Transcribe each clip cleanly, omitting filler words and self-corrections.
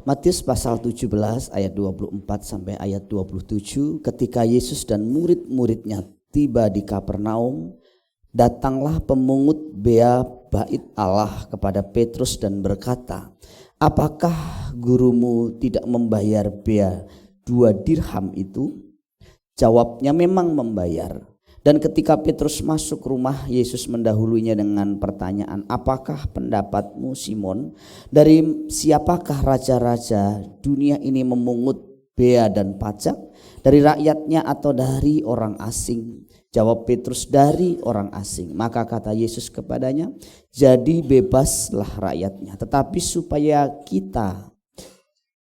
Matius pasal 17 ayat 24 sampai ayat 27. Ketika Yesus dan murid-muridnya tiba di Kapernaum, datanglah pemungut bea bait Allah kepada Petrus dan berkata, "Apakah gurumu tidak membayar bea 2 dirham itu?" Jawabnya, "Memang membayar." Dan ketika Petrus masuk rumah, Yesus mendahuluinya dengan pertanyaan, "Apakah pendapatmu, Simon? Dari siapakah raja-raja dunia ini memungut bea dan pajak? Dari rakyatnya atau dari orang asing?" Jawab Petrus, "Dari orang asing." Maka kata Yesus kepadanya, "Jadi bebaslah rakyatnya, tetapi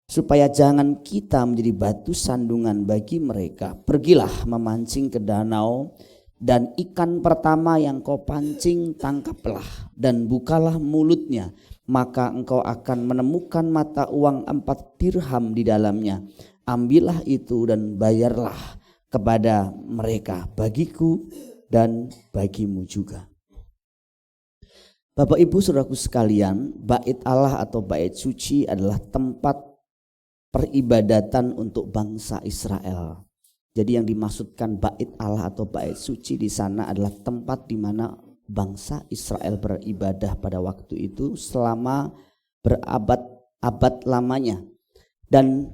supaya jangan kita menjadi batu sandungan bagi mereka, pergilah memancing ke danau, dan ikan pertama yang kau pancing tangkaplah, dan bukalah mulutnya, maka engkau akan menemukan mata uang 4 dirham di dalamnya. Ambillah itu dan bayarlah kepada mereka, bagiku dan bagimu juga." Bapak Ibu Saudaraku sekalian, bait Allah atau bait suci adalah tempat peribadatan untuk bangsa Israel. Jadi yang dimaksudkan bait Allah atau bait suci di sana adalah tempat di mana bangsa Israel beribadah pada waktu itu selama berabad-abad lamanya. Dan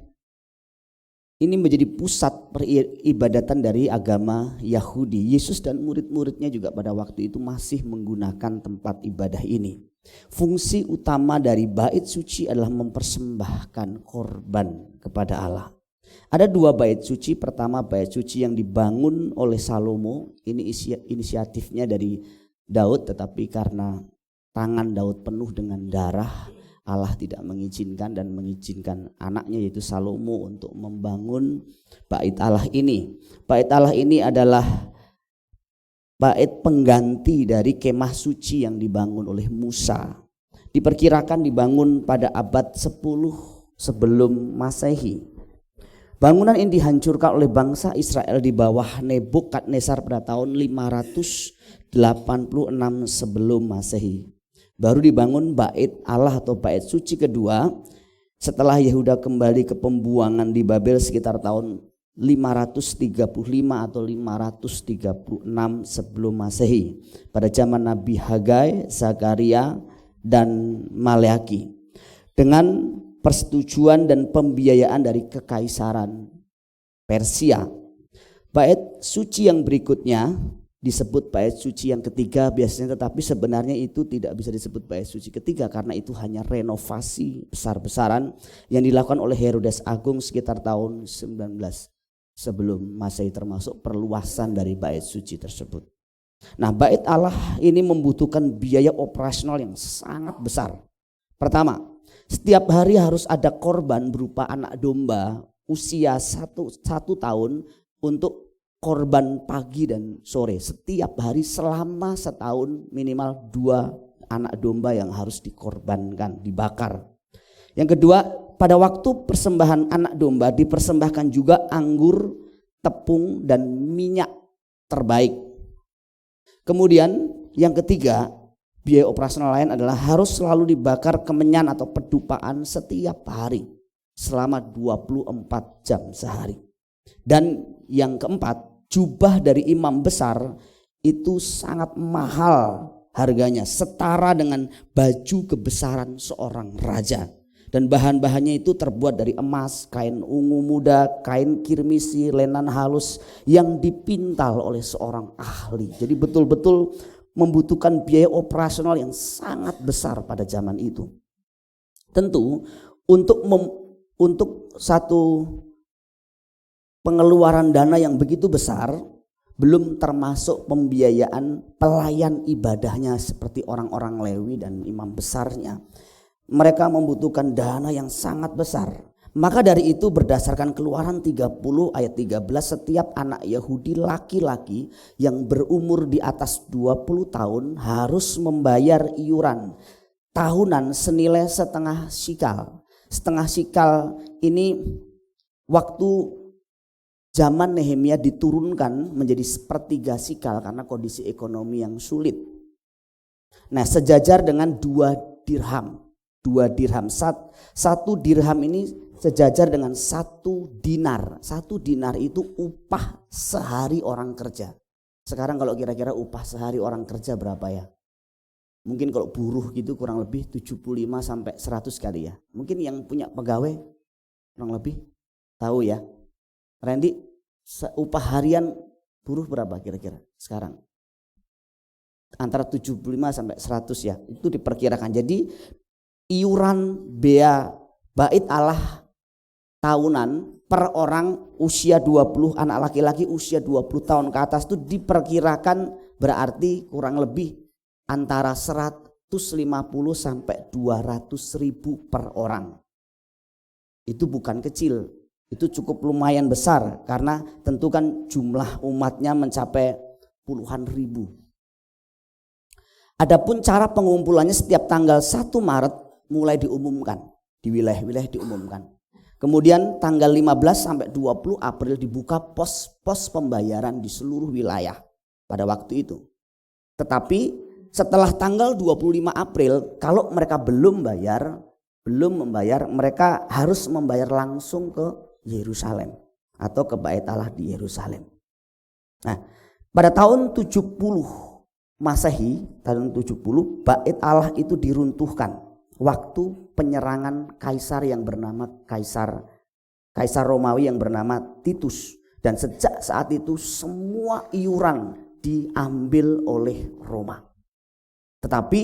ini menjadi pusat peribadatan dari agama Yahudi. Yesus dan murid-muridnya juga pada waktu itu masih menggunakan tempat ibadah ini. Fungsi utama dari bait suci adalah mempersembahkan korban kepada Allah. Ada 2 bait suci. Pertama, bait suci yang dibangun oleh Salomo. Ini inisiatifnya dari Daud, tetapi karena tangan Daud penuh dengan darah, Allah tidak mengizinkan dan mengizinkan anaknya yaitu Salomo untuk membangun bait Allah ini. Bait Allah ini adalah bait pengganti dari kemah suci yang dibangun oleh Musa. Diperkirakan dibangun pada abad 10 sebelum Masehi. Bangunan ini dihancurkan oleh bangsa Israel di bawah Nebukadnezar pada tahun 586 sebelum Masehi. Baru dibangun bait Allah atau bait suci kedua setelah Yehuda kembali ke pembuangan di Babel sekitar tahun 535 atau 536 sebelum Masehi, pada zaman Nabi Hagai, Zakaria dan Maleaki, dengan persetujuan dan pembiayaan dari kekaisaran Persia. Bait suci yang berikutnya disebut bait suci yang ketiga biasanya, tetapi sebenarnya itu tidak bisa disebut bait suci ketiga karena itu hanya renovasi besar-besaran yang dilakukan oleh Herodes Agung sekitar tahun 19 sebelum Masehi, termasuk perluasan dari bait suci tersebut. Nah, bait Allah ini membutuhkan biaya operasional yang sangat besar. Pertama, setiap hari harus ada korban berupa anak domba usia 1 tahun untuk korban pagi dan sore. Setiap hari selama setahun minimal 2 anak domba yang harus dikorbankan, dibakar. Yang kedua, pada waktu persembahan anak domba dipersembahkan juga anggur, tepung dan minyak terbaik. Kemudian yang ketiga, biaya operasional lain adalah harus selalu dibakar kemenyan atau pedupaan setiap hari selama 24 jam sehari. Dan yang keempat, jubah dari imam besar itu sangat mahal harganya, setara dengan baju kebesaran seorang raja. Dan bahan-bahannya itu terbuat dari emas, kain ungu muda, kain kirmisi, lenan halus yang dipintal oleh seorang ahli. Jadi betul-betul membutuhkan biaya operasional yang sangat besar pada zaman itu. Tentu untuk satu pengeluaran dana yang begitu besar, belum termasuk pembiayaan pelayan ibadahnya seperti orang-orang Lewi dan imam besarnya. Mereka membutuhkan dana yang sangat besar. Maka dari itu berdasarkan Keluaran 30 ayat 13, setiap anak Yahudi laki-laki yang berumur di atas 20 tahun harus membayar iuran tahunan senilai setengah sikal. Setengah sikal ini waktu zaman Nehemia diturunkan menjadi 1/3 sikal karena kondisi ekonomi yang sulit. Nah, sejajar dengan 2 dirham. 2 dirham. Satu dirham ini sejajar dengan 1 dinar. 1 dinar itu upah sehari orang kerja. Sekarang kalau kira-kira upah sehari orang kerja berapa ya? Mungkin kalau buruh gitu kurang lebih 75 sampai 100 kali ya. Mungkin yang punya pegawai kurang lebih tahu ya. Randy, upah harian buruh berapa kira-kira sekarang? Antara 75 sampai 100 ya. Itu diperkirakan. Jadi iuran bea bait Allah tahunan per orang usia 20, anak laki-laki usia 20 tahun ke atas itu diperkirakan berarti kurang lebih antara 150 sampai 200 ribu per orang. Itu bukan kecil, itu cukup lumayan besar karena tentu kan jumlah umatnya mencapai puluhan ribu. Adapun cara pengumpulannya setiap tanggal 1 Maret mulai diumumkan, di wilayah-wilayah diumumkan. Kemudian tanggal 15 sampai 20 April dibuka pos-pos pembayaran di seluruh wilayah pada waktu itu. Tetapi setelah tanggal 25 April kalau mereka belum membayar, mereka harus membayar langsung ke Yerusalem atau ke Bait Allah di Yerusalem. Nah, pada tahun 70 Masehi, tahun 70 Bait Allah itu diruntuhkan waktu penyerangan kaisar yang bernama kaisar Romawi yang bernama Titus, dan sejak saat itu semua iuran diambil oleh Roma. Tetapi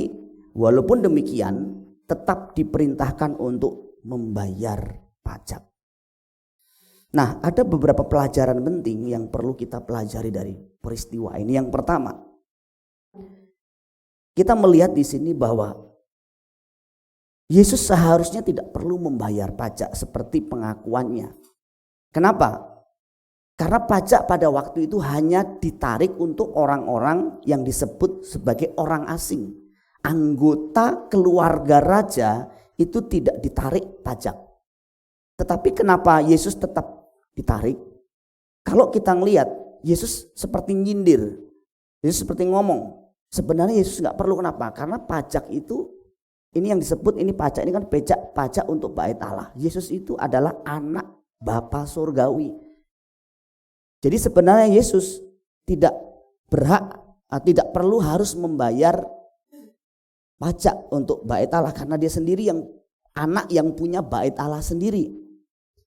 walaupun demikian tetap diperintahkan untuk membayar pajak. Nah, ada beberapa pelajaran penting yang perlu kita pelajari dari peristiwa ini. Yang pertama, kita melihat di sini bahwa Yesus seharusnya tidak perlu membayar pajak seperti pengakuannya. Kenapa? Karena pajak pada waktu itu hanya ditarik untuk orang-orang yang disebut sebagai orang asing. Anggota keluarga raja itu tidak ditarik pajak. Tetapi kenapa Yesus tetap ditarik? Kalau kita melihat Yesus seperti nyindir. Yesus seperti ngomong. Sebenarnya Yesus gak perlu, kenapa? Karena pajak itu, ini yang disebut ini pajak, ini kan pajak untuk Bait Allah. Yesus itu adalah anak Bapa surgawi. Jadi sebenarnya Yesus tidak perlu harus membayar pajak untuk Bait Allah karena dia sendiri yang anak yang punya Bait Allah sendiri.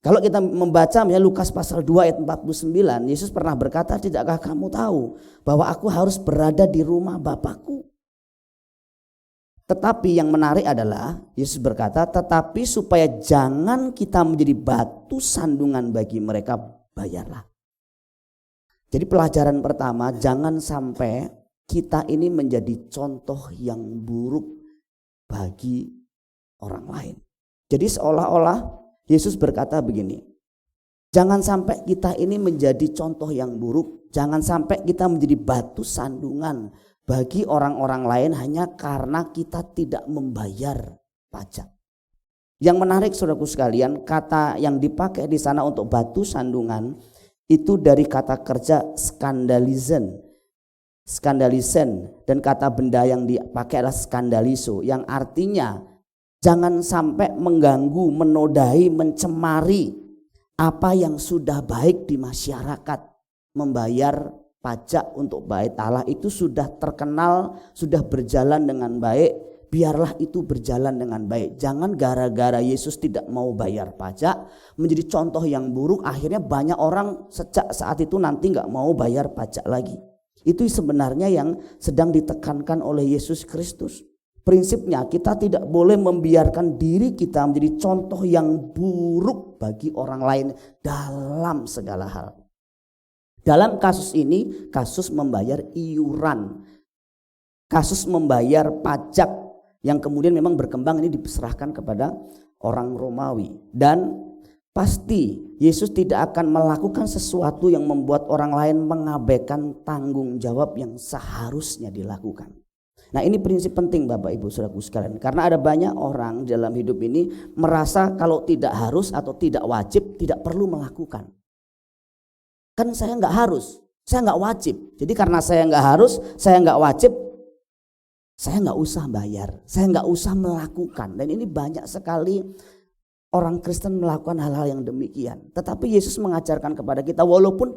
Kalau kita membaca misalnya Lukas pasal 2 ayat 49, Yesus pernah berkata, "Tidakkah kamu tahu bahwa aku harus berada di rumah Bapakku?" Tetapi yang menarik adalah Yesus berkata, "Tetapi supaya jangan kita menjadi batu sandungan bagi mereka, bayarlah." Jadi pelajaran pertama, jangan sampai kita ini menjadi contoh yang buruk bagi orang lain. Jadi seolah-olah Yesus berkata begini, jangan sampai kita ini menjadi contoh yang buruk, jangan sampai kita menjadi batu sandungan bagi orang-orang lain hanya karena kita tidak membayar pajak. Yang menarik saudaraku sekalian, kata yang dipakai di sana untuk batu sandungan itu dari kata kerja skandalizen, dan kata benda yang dipakai adalah skandaliso, yang artinya jangan sampai mengganggu, menodai, mencemari apa yang sudah baik di masyarakat. Membayar pajak untuk Bait Allah itu sudah terkenal, sudah berjalan dengan baik. Biarlah itu berjalan dengan baik. Jangan gara-gara Yesus tidak mau bayar pajak menjadi contoh yang buruk. Akhirnya banyak orang sejak saat itu nanti gak mau bayar pajak lagi. Itu sebenarnya yang sedang ditekankan oleh Yesus Kristus. Prinsipnya kita tidak boleh membiarkan diri kita menjadi contoh yang buruk bagi orang lain dalam segala hal. Dalam kasus ini, kasus membayar iuran, kasus membayar pajak yang kemudian memang berkembang ini diserahkan kepada orang Romawi. Dan pasti Yesus tidak akan melakukan sesuatu yang membuat orang lain mengabaikan tanggung jawab yang seharusnya dilakukan. Nah, ini prinsip penting Bapak Ibu Saudaraku sekalian. Karena ada banyak orang dalam hidup ini merasa kalau tidak harus atau tidak wajib tidak perlu melakukan. Kan saya nggak harus, saya nggak wajib. Jadi karena saya nggak harus, saya nggak wajib, saya nggak usah bayar, saya nggak usah melakukan. Dan ini banyak sekali orang Kristen melakukan hal-hal yang demikian. Tetapi Yesus mengajarkan kepada kita, walaupun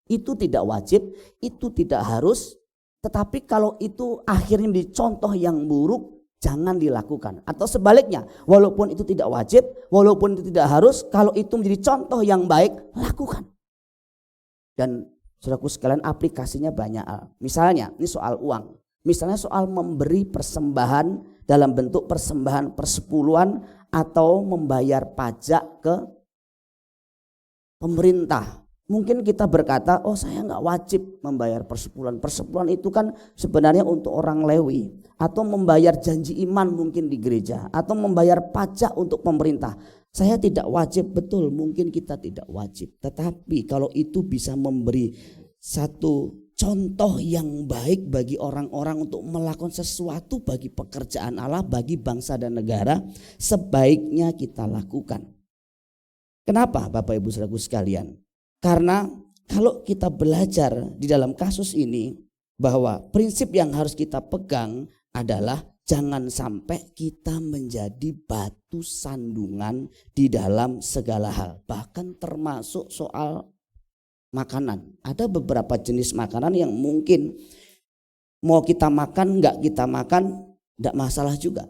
itu tidak wajib, itu tidak harus, tetapi kalau itu akhirnya menjadi contoh yang buruk, jangan dilakukan. Atau sebaliknya, walaupun itu tidak wajib, walaupun itu tidak harus, kalau itu menjadi contoh yang baik, lakukan. Dan saudaraku sekalian, aplikasinya banyak. Misalnya ini soal uang, misalnya soal memberi persembahan dalam bentuk persembahan persepuluhan atau membayar pajak ke pemerintah. Mungkin kita berkata, oh saya nggak wajib membayar persepuluhan. Persepuluhan itu kan sebenarnya untuk orang Lewi. Atau membayar janji iman mungkin di gereja. Atau membayar pajak untuk pemerintah. Saya tidak wajib, betul, mungkin kita tidak wajib. Tetapi kalau itu bisa memberi satu contoh yang baik bagi orang-orang untuk melakukan sesuatu bagi pekerjaan Allah, bagi bangsa dan negara, sebaiknya kita lakukan. Kenapa Bapak Ibu Saudaraku sekalian? Karena kalau kita belajar di dalam kasus ini bahwa prinsip yang harus kita pegang adalah jangan sampai kita menjadi batu sandungan di dalam segala hal. Bahkan termasuk soal makanan. Ada beberapa jenis makanan yang mungkin mau kita makan, enggak kita makan, enggak masalah juga.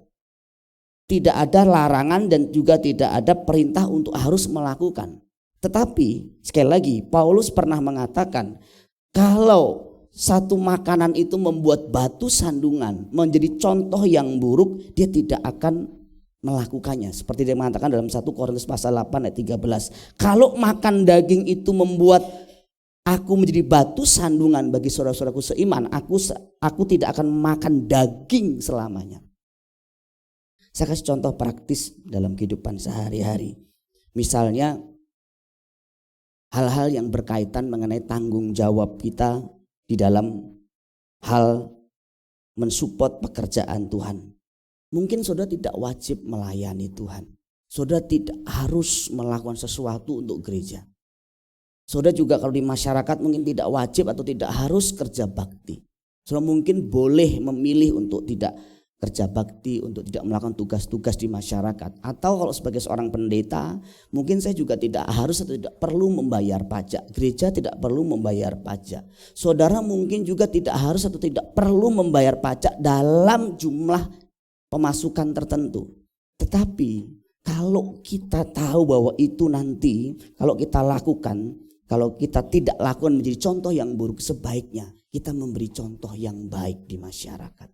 Tidak ada larangan dan juga tidak ada perintah untuk harus melakukan. Tetapi sekali lagi Paulus pernah mengatakan kalau satu makanan itu membuat batu sandungan menjadi contoh yang buruk, dia tidak akan melakukannya. Seperti dia mengatakan dalam 1 Korintus pasal 8 ayat 13. Kalau makan daging itu membuat aku menjadi batu sandungan bagi saudara-saudaraku seiman, aku tidak akan makan daging selamanya. Saya kasih contoh praktis dalam kehidupan sehari-hari. Misalnya hal-hal yang berkaitan mengenai tanggung jawab kita di dalam hal mensupport pekerjaan Tuhan. Mungkin saudara tidak wajib melayani Tuhan. Saudara tidak harus melakukan sesuatu untuk gereja. Saudara juga kalau di masyarakat mungkin tidak wajib atau tidak harus kerja bakti. Saudara mungkin boleh memilih untuk tidak kerja bakti, untuk tidak melakukan tugas-tugas di masyarakat. Atau kalau sebagai seorang pendeta, mungkin saya juga tidak harus atau tidak perlu membayar pajak. Gereja tidak perlu membayar pajak. Saudara mungkin juga tidak harus atau tidak perlu membayar pajak dalam jumlah pemasukan tertentu. Tetapi kalau kita tahu bahwa itu nanti, kalau kita lakukan, kalau kita tidak lakukan menjadi contoh yang buruk, sebaiknya kita memberi contoh yang baik di masyarakat.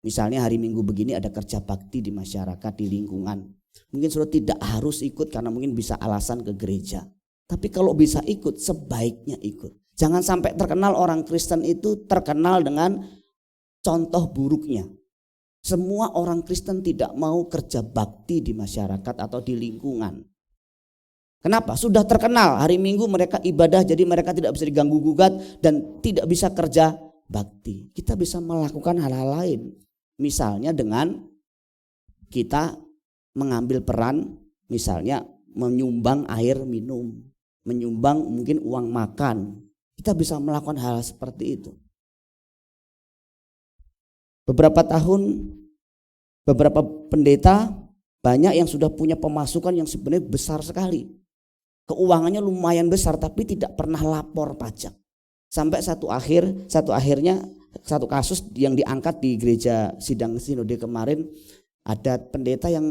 Misalnya hari Minggu begini ada kerja bakti di masyarakat, di lingkungan. Mungkin saudara tidak harus ikut karena mungkin bisa alasan ke gereja. Tapi kalau bisa ikut, sebaiknya ikut. Jangan sampai terkenal orang Kristen itu terkenal dengan contoh buruknya. Semua orang Kristen tidak mau kerja bakti di masyarakat atau di lingkungan. Kenapa? Sudah terkenal hari Minggu mereka ibadah, jadi mereka tidak bisa diganggu gugat dan tidak bisa kerja bakti. Kita bisa melakukan hal-hal lain. Misalnya dengan kita mengambil peran, misalnya menyumbang air minum, menyumbang mungkin uang makan. Kita bisa melakukan hal seperti itu. Beberapa tahun, beberapa pendeta banyak yang sudah punya pemasukan yang sebenarnya besar sekali. Keuangannya lumayan besar tapi tidak pernah lapor pajak. Sampai satu akhirnya satu kasus yang diangkat di gereja sidang sinode kemarin, ada pendeta yang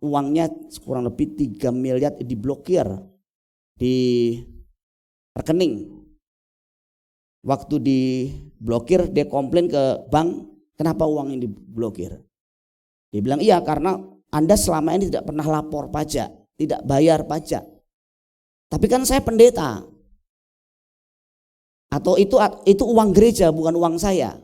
uangnya kurang lebih 3 miliar diblokir di rekening. Waktu diblokir dia komplain ke bank, kenapa uang ini diblokir? Dia bilang iya karena Anda selama ini tidak pernah lapor pajak, tidak bayar pajak. Tapi kan saya pendeta. Atau itu uang gereja bukan uang saya.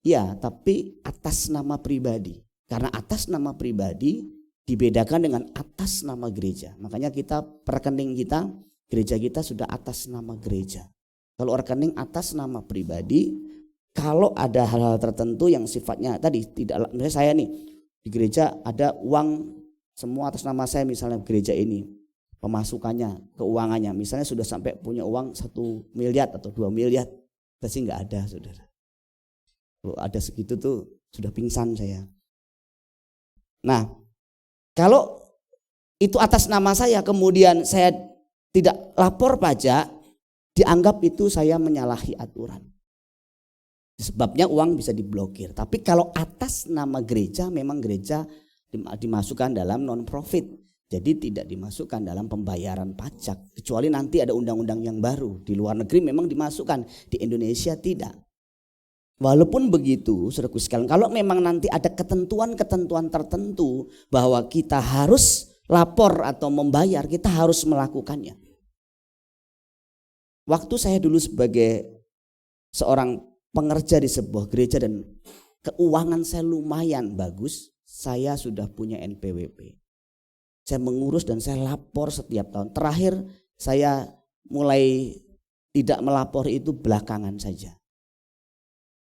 Ya, tapi atas nama pribadi. Karena atas nama pribadi dibedakan dengan atas nama gereja. Makanya kita rekening kita, gereja kita sudah atas nama gereja. Kalau rekening atas nama pribadi, kalau ada hal-hal tertentu yang sifatnya tadi tidak, misalnya saya nih di gereja ada uang semua atas nama saya, misalnya gereja ini. Pemasukannya, keuangannya misalnya sudah sampai punya uang 1 miliar atau 2 miliar, pasti nggak ada saudara. Kalau ada segitu tuh sudah pingsan saya. Nah, kalau itu atas nama saya kemudian saya tidak lapor pajak, dianggap itu saya menyalahi aturan. Sebabnya uang bisa diblokir. Tapi kalau atas nama gereja, memang gereja dimasukkan dalam non-profit. Jadi tidak dimasukkan dalam pembayaran pajak. Kecuali nanti ada undang-undang yang baru. Di luar negeri memang dimasukkan, di Indonesia tidak. Walaupun begitu, saudaraku sekalian, kalau memang nanti ada ketentuan-ketentuan tertentu bahwa kita harus lapor atau membayar, kita harus melakukannya. Waktu saya dulu sebagai seorang pengerja di sebuah gereja dan keuangan saya lumayan bagus, saya sudah punya NPWP. Saya mengurus dan saya lapor setiap tahun. Terakhir saya mulai tidak melapor itu belakangan saja.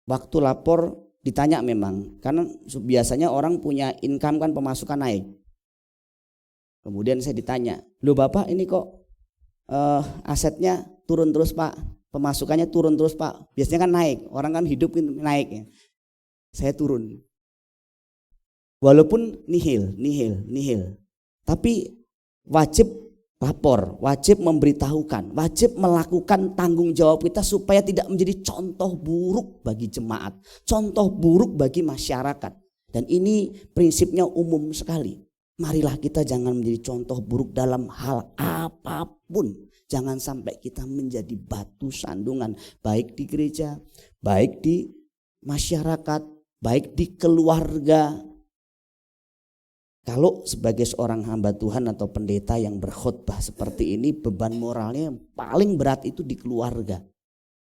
Waktu lapor ditanya memang, karena biasanya orang punya income kan, pemasukan naik. Kemudian saya ditanya, loh Bapak ini kok asetnya turun terus Pak, pemasukannya turun terus Pak. Biasanya kan naik, orang kan hidup naik ya. Saya turun. Walaupun nihil. Tapi wajib lapor, wajib memberitahukan, wajib melakukan tanggung jawab kita supaya tidak menjadi contoh buruk bagi jemaat, contoh buruk bagi masyarakat. Dan ini prinsipnya umum sekali. Marilah kita jangan menjadi contoh buruk dalam hal apapun. Jangan sampai kita menjadi batu sandungan, baik di gereja, baik di masyarakat, baik di keluarga. Kalau sebagai seorang hamba Tuhan atau pendeta yang berkhotbah seperti ini, beban moralnya yang paling berat itu di keluarga.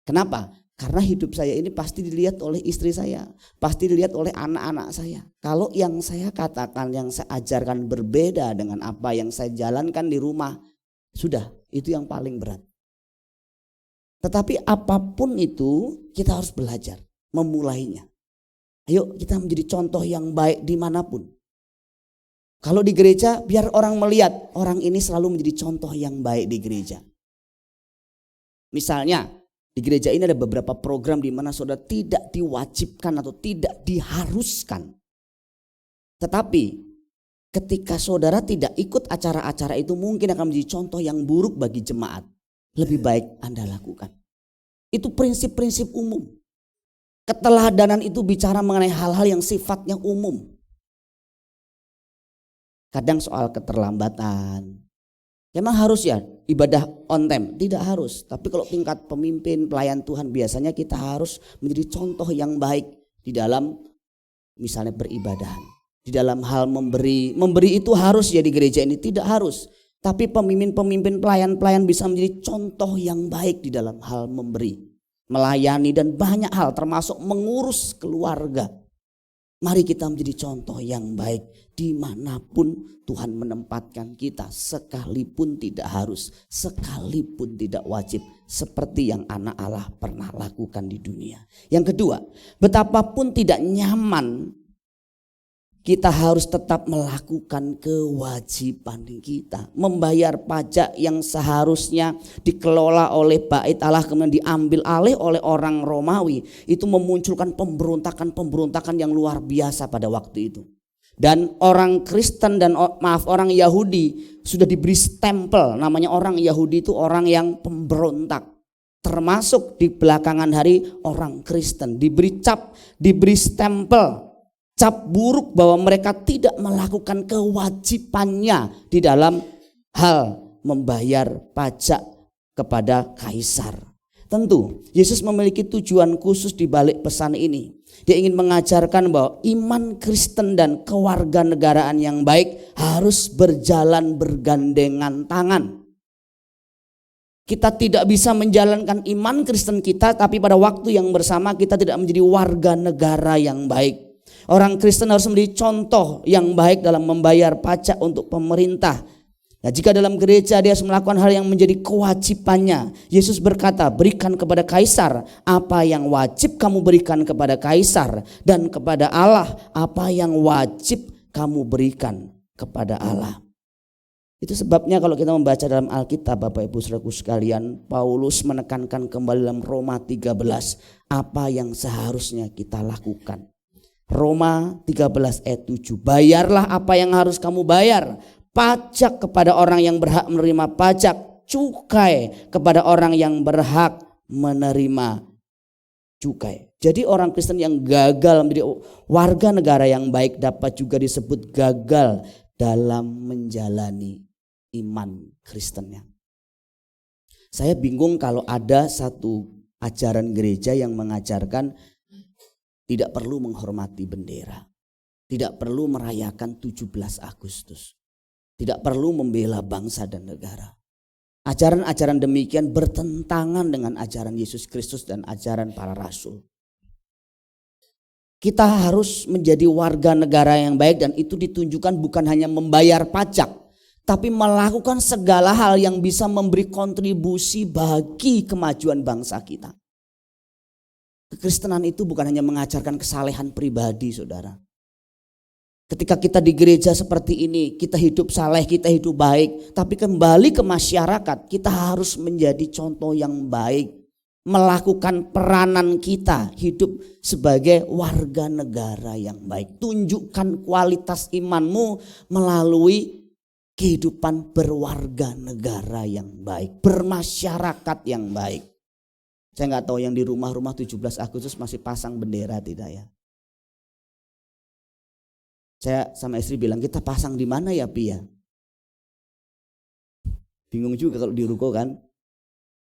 Kenapa? Karena hidup saya ini pasti dilihat oleh istri saya, pasti dilihat oleh anak-anak saya. Kalau yang saya katakan, yang saya ajarkan berbeda dengan apa yang saya jalankan di rumah, sudah itu yang paling berat. Tetapi apapun itu kita harus belajar memulainya. Ayo kita menjadi contoh yang baik dimanapun. Kalau di gereja biar orang melihat orang ini selalu menjadi contoh yang baik di gereja. Misalnya di gereja ini ada beberapa program di mana saudara tidak diwajibkan atau tidak diharuskan. Tetapi ketika saudara tidak ikut acara-acara itu mungkin akan menjadi contoh yang buruk bagi jemaat. Lebih baik Anda lakukan. Itu prinsip-prinsip umum. Keteladanan itu bicara mengenai hal-hal yang sifatnya umum. Kadang soal keterlambatan. Memang harus ya ibadah on time? Tidak harus. Tapi kalau tingkat pemimpin, pelayan Tuhan biasanya kita harus menjadi contoh yang baik di dalam misalnya beribadahan. Di dalam hal memberi. Memberi itu harus ya di gereja ini? Tidak harus. Tapi pemimpin-pemimpin, pelayan-pelayan bisa menjadi contoh yang baik di dalam hal memberi. Melayani dan banyak hal termasuk mengurus keluarga. Mari kita menjadi contoh yang baik dimanapun Tuhan menempatkan kita, sekalipun tidak harus, sekalipun tidak wajib, seperti yang anak Allah pernah lakukan di dunia. Yang kedua, betapapun tidak nyaman, kita harus tetap melakukan kewajiban kita. Membayar pajak yang seharusnya dikelola oleh bait Allah kemudian diambil alih oleh orang Romawi. Itu memunculkan pemberontakan yang luar biasa pada waktu itu. Dan orang Kristen dan orang Yahudi sudah diberi stempel. Namanya orang Yahudi itu orang yang pemberontak. Termasuk di belakangan hari orang Kristen diberi cap, diberi stempel. Cap buruk bahwa mereka tidak melakukan kewajibannya di dalam hal membayar pajak kepada kaisar. Tentu Yesus memiliki tujuan khusus di balik pesan ini. Dia ingin mengajarkan bahwa iman Kristen dan kewarganegaraan yang baik harus berjalan bergandengan tangan. Kita tidak bisa menjalankan iman Kristen kita tapi pada waktu yang bersama kita tidak menjadi warga negara yang baik. Orang Kristen harus menjadi contoh yang baik dalam membayar pajak untuk pemerintah. Nah, jika dalam gereja dia harus melakukan hal yang menjadi kewajibannya. Yesus berkata, berikan kepada kaisar apa yang wajib kamu berikan kepada kaisar. Dan kepada Allah apa yang wajib kamu berikan kepada Allah. Itu sebabnya kalau kita membaca dalam Alkitab, Bapak Ibu Saudaraku sekalian, Paulus menekankan kembali dalam Roma 13 apa yang seharusnya kita lakukan. Roma 13 ayat 7, bayarlah apa yang harus kamu bayar, pajak kepada orang yang berhak menerima pajak, cukai kepada orang yang berhak menerima cukai. Jadi orang Kristen yang gagal menjadi warga negara yang baik dapat juga disebut gagal dalam menjalani iman Kristennya. Saya bingung kalau ada satu ajaran gereja yang mengajarkan tidak perlu menghormati bendera, tidak perlu merayakan 17 Agustus, tidak perlu membela bangsa dan negara. Ajaran-ajaran demikian bertentangan dengan ajaran Yesus Kristus dan ajaran para rasul. Kita harus menjadi warga negara yang baik, dan itu ditunjukkan bukan hanya membayar pajak, tapi melakukan segala hal yang bisa memberi kontribusi bagi kemajuan bangsa kita. Kekristenan itu bukan hanya mengajarkan kesalehan pribadi, saudara. Ketika kita di gereja seperti ini, kita hidup saleh, kita hidup baik, tapi kembali ke masyarakat, kita harus menjadi contoh yang baik. Melakukan peranan kita, hidup sebagai warga negara yang baik. Tunjukkan kualitas imanmu melalui kehidupan berwarga negara yang baik, bermasyarakat yang baik. Saya nggak tahu yang di rumah-rumah 17 Agustus masih pasang bendera tidak ya? Saya sama istri bilang, kita pasang di mana ya Pi ya? Bingung juga kalau di ruko kan.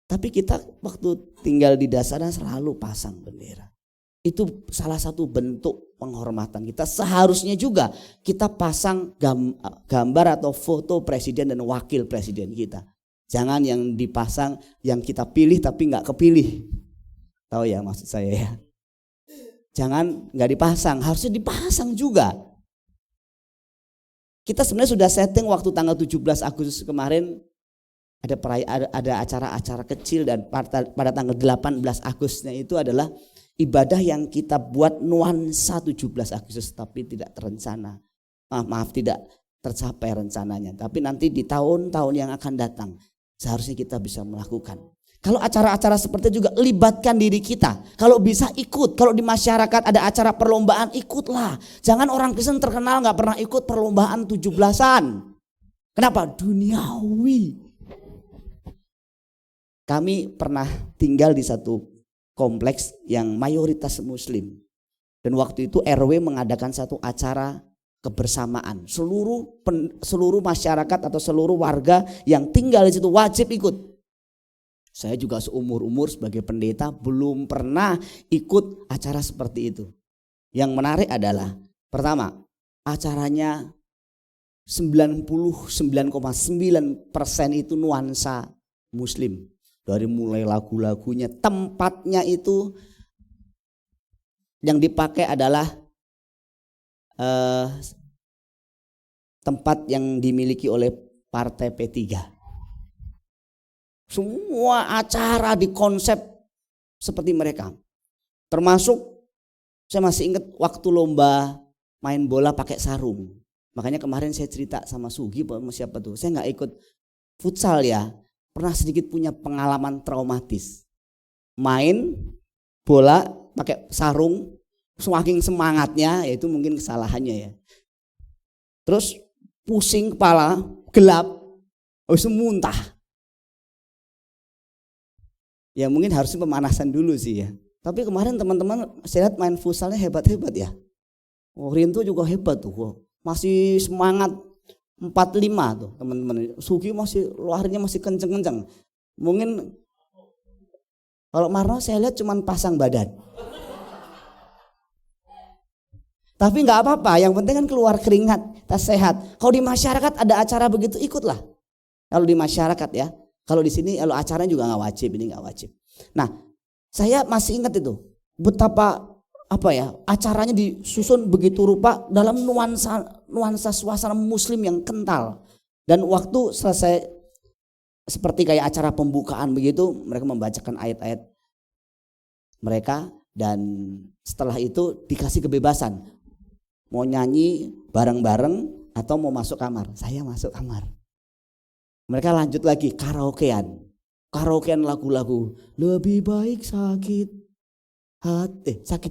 Tapi kita waktu tinggal di dasaran selalu pasang bendera. Itu salah satu bentuk penghormatan kita. Seharusnya juga kita pasang gambar atau foto presiden dan wakil presiden kita. Jangan yang dipasang yang kita pilih tapi nggak kepilih. Tahu ya maksud saya ya. Jangan nggak dipasang, harusnya dipasang juga. Kita sebenarnya sudah setting waktu tanggal 17 Agustus kemarin ada acara-acara kecil, dan pada tanggal 18 Agustusnya itu adalah ibadah yang kita buat nuansa 17 Agustus tapi tidak terencana. Maaf tidak tercapai rencananya. Tapi nanti di tahun-tahun yang akan datang seharusnya kita bisa melakukan. Kalau acara-acara seperti itu juga libatkan diri kita. Kalau bisa ikut. Kalau di masyarakat ada acara perlombaan, ikutlah. Jangan orang Kristen terkenal gak pernah ikut perlombaan 17-an. Kenapa? Duniawi. Kami pernah tinggal di satu kompleks yang mayoritas Muslim. Dan waktu itu RW mengadakan satu acara kebersamaan. Seluruh masyarakat atau seluruh warga yang tinggal di situ wajib ikut. Saya juga seumur-umur sebagai pendeta belum pernah ikut acara seperti itu. Yang menarik adalah pertama, acaranya 99,9% itu nuansa Muslim. Dari mulai lagu-lagunya, tempatnya itu yang dipakai adalah tempat yang dimiliki oleh partai P3. Semua acara dikonsep seperti mereka. Termasuk saya masih ingat waktu lomba main bola pakai sarung. Makanya kemarin saya cerita sama Sugi, siapa tuh, saya gak ikut futsal ya. Pernah sedikit punya pengalaman traumatis. Main bola pakai sarung, semakin semangatnya, yaitu mungkin kesalahannya ya. Terus pusing kepala, gelap, habis itu muntah. Ya mungkin harusnya pemanasan dulu sih ya. Tapi kemarin teman-teman saya lihat main futsalnya hebat-hebat ya. Rinto juga hebat tuh. Masih semangat 45 tuh teman-teman. Sugi masih larinya masih kenceng-kenceng. Mungkin kalau Marno saya lihat cuman pasang badan. Tapi nggak apa-apa, yang penting kan keluar keringat, kita sehat. Kalau di masyarakat ada acara begitu ikutlah. Kalau di masyarakat ya. Kalau di sini kalau acaranya juga nggak wajib, ini nggak wajib. Nah, saya masih ingat itu betapa acaranya disusun begitu rupa dalam nuansa suasana Muslim yang kental. Dan waktu selesai seperti kayak acara pembukaan begitu, mereka membacakan ayat-ayat mereka, dan setelah itu dikasih kebebasan mau nyanyi bareng-bareng atau mau masuk kamar. Saya masuk kamar. Mereka lanjut lagi karaokean lagu-lagu. Lebih baik sakit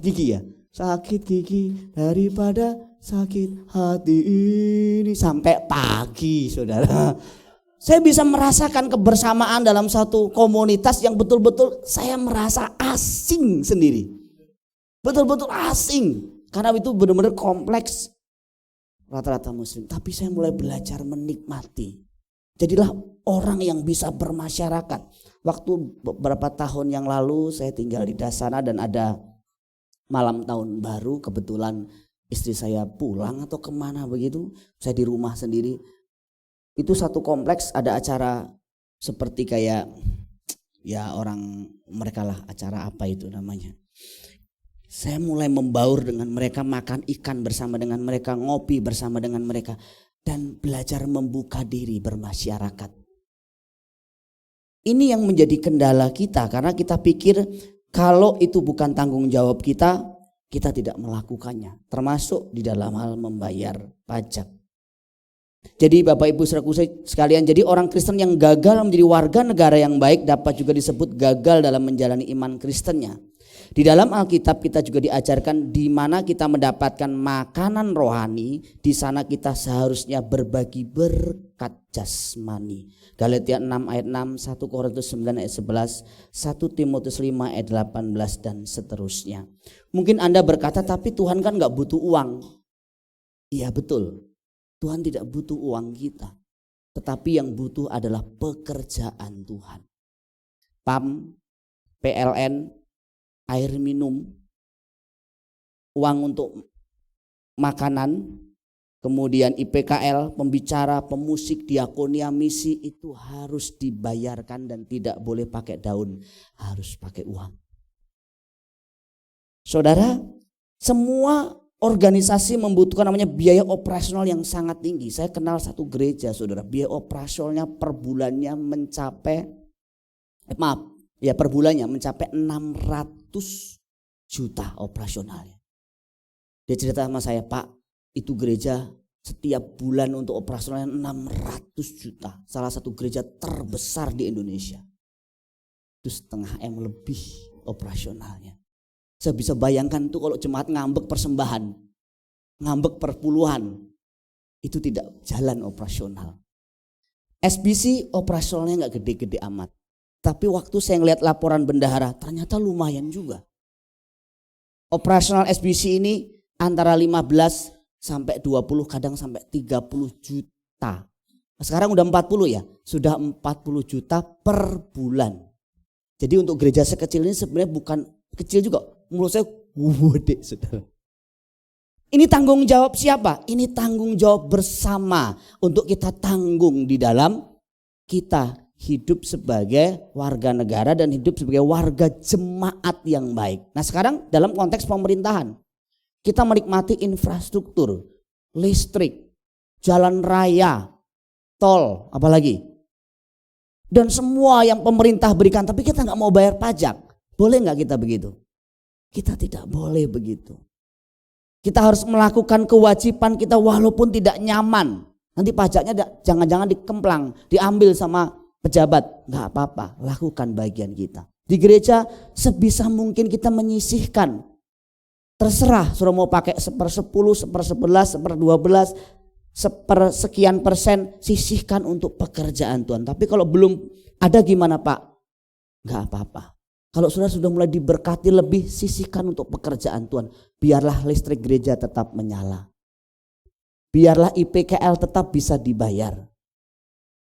gigi ya. Sakit gigi daripada sakit hati ini. Sampai pagi, saudara. Saya bisa merasakan kebersamaan dalam satu komunitas yang betul-betul saya merasa asing sendiri. Betul-betul asing. Karena itu benar-benar kompleks. Rata-rata muslim. Tapi saya mulai belajar menikmati. Jadilah orang yang bisa bermasyarakat. Waktu beberapa tahun yang lalu saya tinggal di Dasana dan ada malam tahun baru. Kebetulan istri saya pulang atau kemana begitu. Saya di rumah sendiri. Itu satu kompleks ada acara seperti kayak ya orang mereka lah, acara apa itu namanya. Saya mulai membaur dengan mereka, makan ikan bersama dengan mereka, ngopi bersama dengan mereka. Dan belajar membuka diri bermasyarakat. Ini yang menjadi kendala kita karena kita pikir kalau itu bukan tanggung jawab kita, kita tidak melakukannya. Termasuk di dalam hal membayar pajak. Jadi Bapak Ibu saudaraku sekalian, jadi orang Kristen yang gagal menjadi warga negara yang baik dapat juga disebut gagal dalam menjalani iman Kristennya. Di dalam Alkitab kita juga diajarkan di mana kita mendapatkan makanan rohani, di sana kita seharusnya berbagi berkat jasmani. Galatia 6 ayat 6, 1 Korintus 9 ayat 11, 1 Timotius 5 ayat 18 dan seterusnya. Mungkin Anda berkata, tapi Tuhan kan gak butuh uang. Iya betul, Tuhan tidak butuh uang kita. Tetapi yang butuh adalah pekerjaan Tuhan. PAM, PLN, air minum, uang untuk makanan, kemudian IPKL, pembicara, pemusik, diakonia, misi itu harus dibayarkan dan tidak boleh pakai daun, harus pakai uang. Saudara, semua organisasi membutuhkan namanya biaya operasional yang sangat tinggi. Saya kenal satu gereja, saudara, biaya operasionalnya per bulannya mencapai per bulannya mencapai 600 juta operasionalnya. Dia cerita sama saya, Pak, itu gereja setiap bulan untuk operasionalnya 600 juta. Salah satu gereja terbesar di Indonesia. Itu 0,5 M lebih operasionalnya. Saya bisa bayangkan tuh kalau jemaat ngambek persembahan, ngambek perpuluhan, itu tidak jalan operasional. SBC operasionalnya gak gede-gede amat. Tapi waktu saya ngeliat laporan bendahara, ternyata lumayan juga. Operasional SBC ini antara 15 sampai 20, kadang sampai 30 juta. Sekarang udah 40 ya, sudah 40 juta per bulan. Jadi untuk gereja sekecil ini sebenarnya bukan kecil juga, menurut saya gede, saudara. Ini tanggung jawab siapa? Ini tanggung jawab bersama untuk kita tanggung di dalam kita hidup sebagai warga negara dan hidup sebagai warga jemaat yang baik. Nah sekarang dalam konteks pemerintahan, kita menikmati infrastruktur, listrik, jalan raya, tol, apalagi. Dan semua yang pemerintah berikan, tapi kita gak mau bayar pajak. Boleh gak kita begitu? Kita tidak boleh begitu. Kita harus melakukan kewajiban kita walaupun tidak nyaman. Nanti pajaknya jangan-jangan dikemplang, diambil sama pejabat, gak apa-apa, lakukan bagian kita. Di gereja sebisa mungkin kita menyisihkan. Terserah suruh mau pakai 1/10, 1/11, 1/12, sepersekian persen, sisihkan untuk pekerjaan Tuhan. Tapi kalau belum ada gimana Pak? Gak apa-apa. Kalau sudah mulai diberkati lebih, sisihkan untuk pekerjaan Tuhan. Biarlah listrik gereja tetap menyala. Biarlah IPKL tetap bisa dibayar.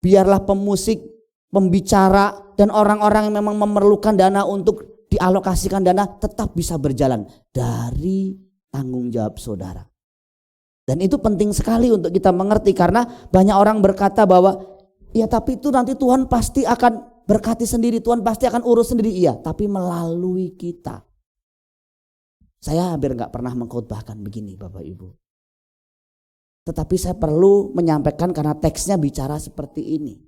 Biarlah pemusik, pembicara dan orang-orang yang memang memerlukan dana untuk dialokasikan dana tetap bisa berjalan dari tanggung jawab saudara. Dan itu penting sekali untuk kita mengerti karena banyak orang berkata bahwa ya tapi itu nanti Tuhan pasti akan berkati sendiri, Tuhan pasti akan urus sendiri. Iya, tapi melalui kita. Saya hampir gak pernah mengkhotbahkan begini Bapak Ibu. Tetapi saya perlu menyampaikan karena teksnya bicara seperti ini.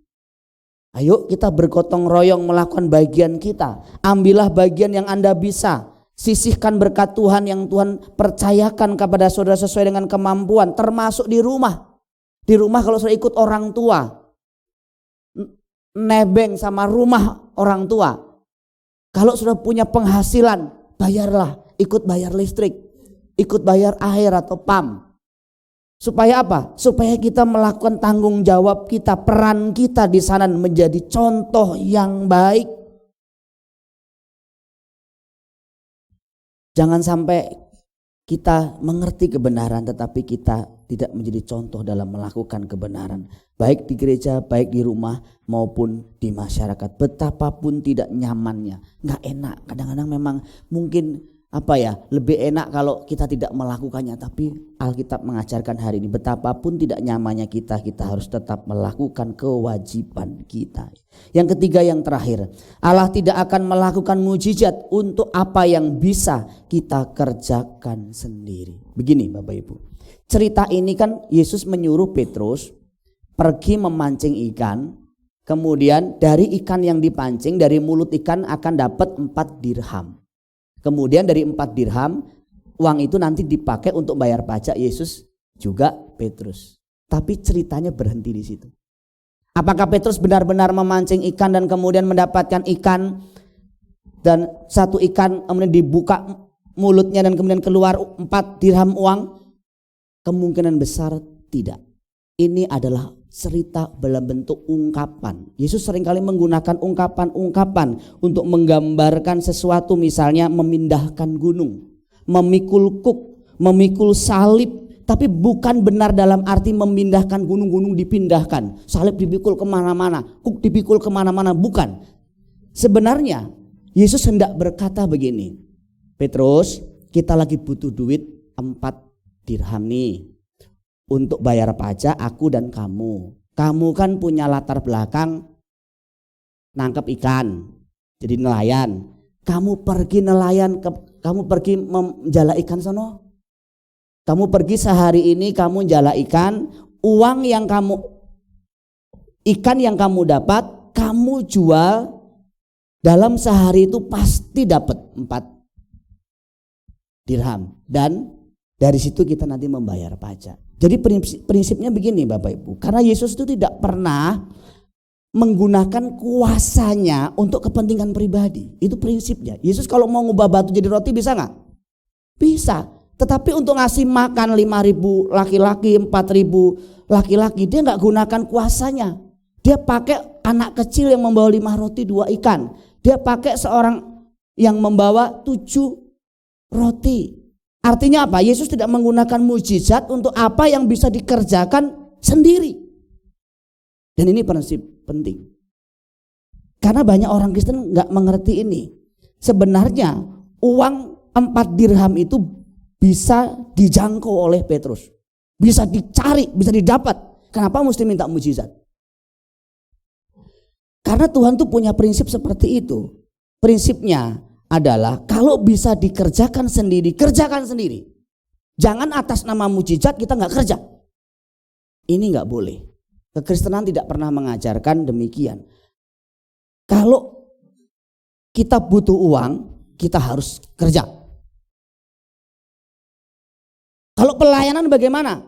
Ayo kita bergotong royong melakukan bagian kita. Ambillah bagian yang Anda bisa. Sisihkan berkat Tuhan yang Tuhan percayakan kepada saudara sesuai dengan kemampuan. Termasuk di rumah. Di rumah kalau saudara ikut orang tua. nebeng sama rumah orang tua. Kalau sudah punya penghasilan, bayarlah, ikut bayar listrik, ikut bayar air atau PAM. Supaya apa? Supaya kita melakukan tanggung jawab kita, peran kita di sana menjadi contoh yang baik. Jangan sampai kita mengerti kebenaran tetapi kita tidak menjadi contoh dalam melakukan kebenaran. Baik di gereja, baik di rumah maupun di masyarakat. Betapapun tidak nyamannya, gak enak. Kadang-kadang memang mungkin lebih enak kalau kita tidak melakukannya. Tapi Alkitab mengajarkan hari ini betapapun tidak nyamannya kita harus tetap melakukan kewajiban kita. Yang ketiga, yang terakhir, Allah tidak akan melakukan mujizat untuk apa yang bisa kita kerjakan sendiri. Begini Bapak Ibu, cerita ini kan Yesus menyuruh Petrus pergi memancing ikan. Kemudian dari ikan yang dipancing, dari mulut ikan akan dapat 4 dirham. Kemudian dari 4 dirham, uang itu nanti dipakai untuk bayar pajak Yesus juga Petrus. Tapi ceritanya berhenti di situ. Apakah Petrus benar-benar memancing ikan dan kemudian mendapatkan ikan dan 1 ikan kemudian dibuka mulutnya dan kemudian keluar 4 dirham uang? Kemungkinan besar tidak. Ini adalah cerita dalam bentuk ungkapan. Yesus seringkali menggunakan ungkapan-ungkapan untuk menggambarkan sesuatu, misalnya memindahkan gunung, memikul kuk, memikul salib, tapi bukan benar dalam arti memindahkan gunung-gunung dipindahkan, salib dipikul kemana-mana, kuk dipikul kemana-mana, bukan. Sebenarnya Yesus hendak berkata begini, Petrus, kita lagi butuh duit 4 dirham nih untuk bayar pajak aku dan kamu. Kamu kan punya latar belakang nangkep ikan, jadi nelayan. Kamu pergi nelayan, kamu pergi menjala ikan sono. Kamu pergi sehari ini kamu jala ikan, uang yang ikan yang kamu dapat, kamu jual dalam sehari itu pasti dapat 4 dirham. Dan dari situ kita nanti membayar pajak. Jadi prinsipnya begini Bapak Ibu, karena Yesus itu tidak pernah menggunakan kuasanya untuk kepentingan pribadi. Itu prinsipnya. Yesus kalau mau ngubah batu jadi roti bisa gak? Bisa. Tetapi untuk ngasih makan 5.000 laki-laki, 4.000 laki-laki, dia gak gunakan kuasanya. Dia pakai anak kecil yang membawa 5 roti 2 ikan. Dia pakai seorang yang membawa 7 roti. Artinya apa? Yesus tidak menggunakan mujizat untuk apa yang bisa dikerjakan sendiri. Dan ini prinsip penting. Karena banyak orang Kristen gak mengerti ini. Sebenarnya uang 4 dirham itu bisa dijangkau oleh Petrus. Bisa dicari, bisa didapat. Kenapa mesti minta mujizat? Karena Tuhan tuh punya prinsip seperti itu. Prinsipnya adalah kalau bisa dikerjakan sendiri, kerjakan sendiri. Jangan atas nama mujizat kita gak kerja. Ini gak boleh. Kekristenan tidak pernah mengajarkan demikian. Kalau kita butuh uang, kita harus kerja. Kalau pelayanan bagaimana?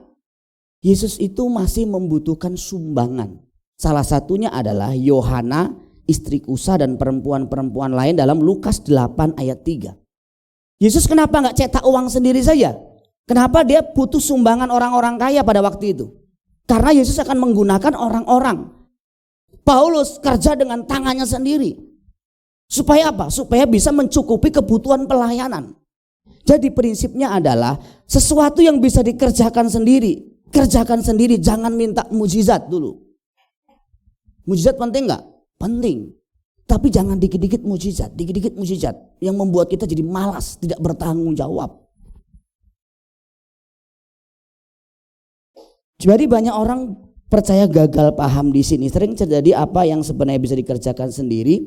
Yesus itu masih membutuhkan sumbangan. Salah satunya adalah Yohana, istri Kusa dan perempuan-perempuan lain dalam Lukas 8 ayat 3. Yesus kenapa gak cetak uang sendiri saja? Kenapa dia butuh sumbangan orang-orang kaya pada waktu itu? Karena Yesus akan menggunakan orang-orang. Paulus kerja dengan tangannya sendiri. Supaya apa? Supaya bisa mencukupi kebutuhan pelayanan. Jadi prinsipnya adalah sesuatu yang bisa dikerjakan sendiri, kerjakan sendiri, jangan minta mujizat dulu. Mujizat penting gak? Penting. Tapi jangan dikit-dikit mujizat yang membuat kita jadi malas, tidak bertanggung jawab. Jadi banyak orang percaya gagal paham di sini. Sering terjadi apa yang sebenarnya bisa dikerjakan sendiri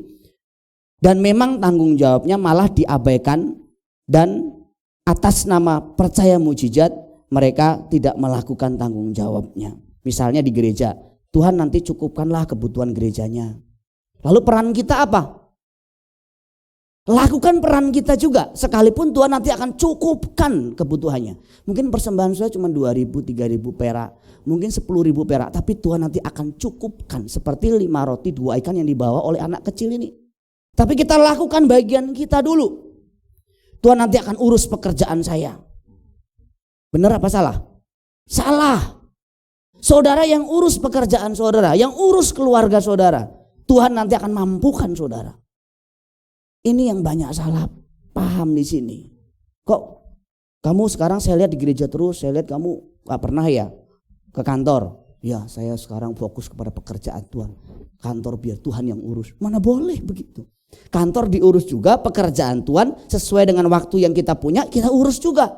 dan memang tanggung jawabnya malah diabaikan, dan atas nama percaya mujizat mereka tidak melakukan tanggung jawabnya. Misalnya di gereja, Tuhan nanti cukupkanlah kebutuhan gerejanya. Lalu peran kita apa? Lakukan peran kita juga, sekalipun Tuhan nanti akan cukupkan kebutuhannya. Mungkin persembahan saya cuma 2.000, 3.000 perak, mungkin 10.000 perak, tapi Tuhan nanti akan cukupkan. Seperti 5 roti 2 ikan yang dibawa oleh anak kecil ini. Tapi kita lakukan bagian kita dulu. Tuhan nanti akan urus pekerjaan saya. Benar apa salah? Salah. Saudara yang urus pekerjaan saudara, yang urus keluarga saudara, Tuhan nanti akan mampukan saudara. Ini yang banyak salah paham di sini. Kok kamu sekarang saya lihat di gereja terus, saya lihat kamu gak pernah ya ke kantor. Ya, saya sekarang fokus kepada pekerjaan Tuhan. Kantor biar Tuhan yang urus. Mana boleh begitu. Kantor diurus juga, pekerjaan Tuhan sesuai dengan waktu yang kita punya, kita urus juga.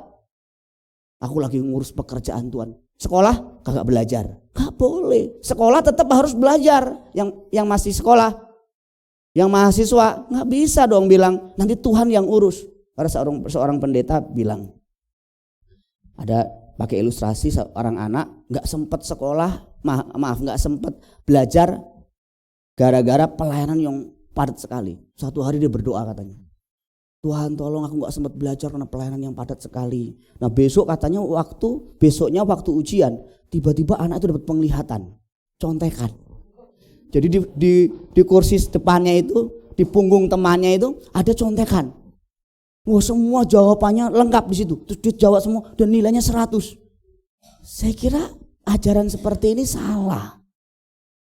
Aku lagi ngurus pekerjaan Tuhan. Sekolah kagak belajar. Gak boleh. Sekolah tetap harus belajar. Yang masih sekolah, yang mahasiswa nggak bisa dong bilang nanti Tuhan yang urus. Ada seorang pendeta bilang, ada pakai ilustrasi seorang anak nggak sempat sekolah, maaf nggak sempat belajar gara-gara pelayanan yang padat sekali. Suatu hari dia berdoa katanya, Tuhan tolong aku nggak sempat belajar karena pelayanan yang padat sekali. Nah besoknya waktu ujian tiba-tiba anak itu dapat penglihatan, contekan. Jadi di kursi depannya itu, di punggung temannya itu ada contekan. Wah, semua jawabannya lengkap di situ. Terus dia jawab semua dan nilainya 100. Saya kira ajaran seperti ini salah.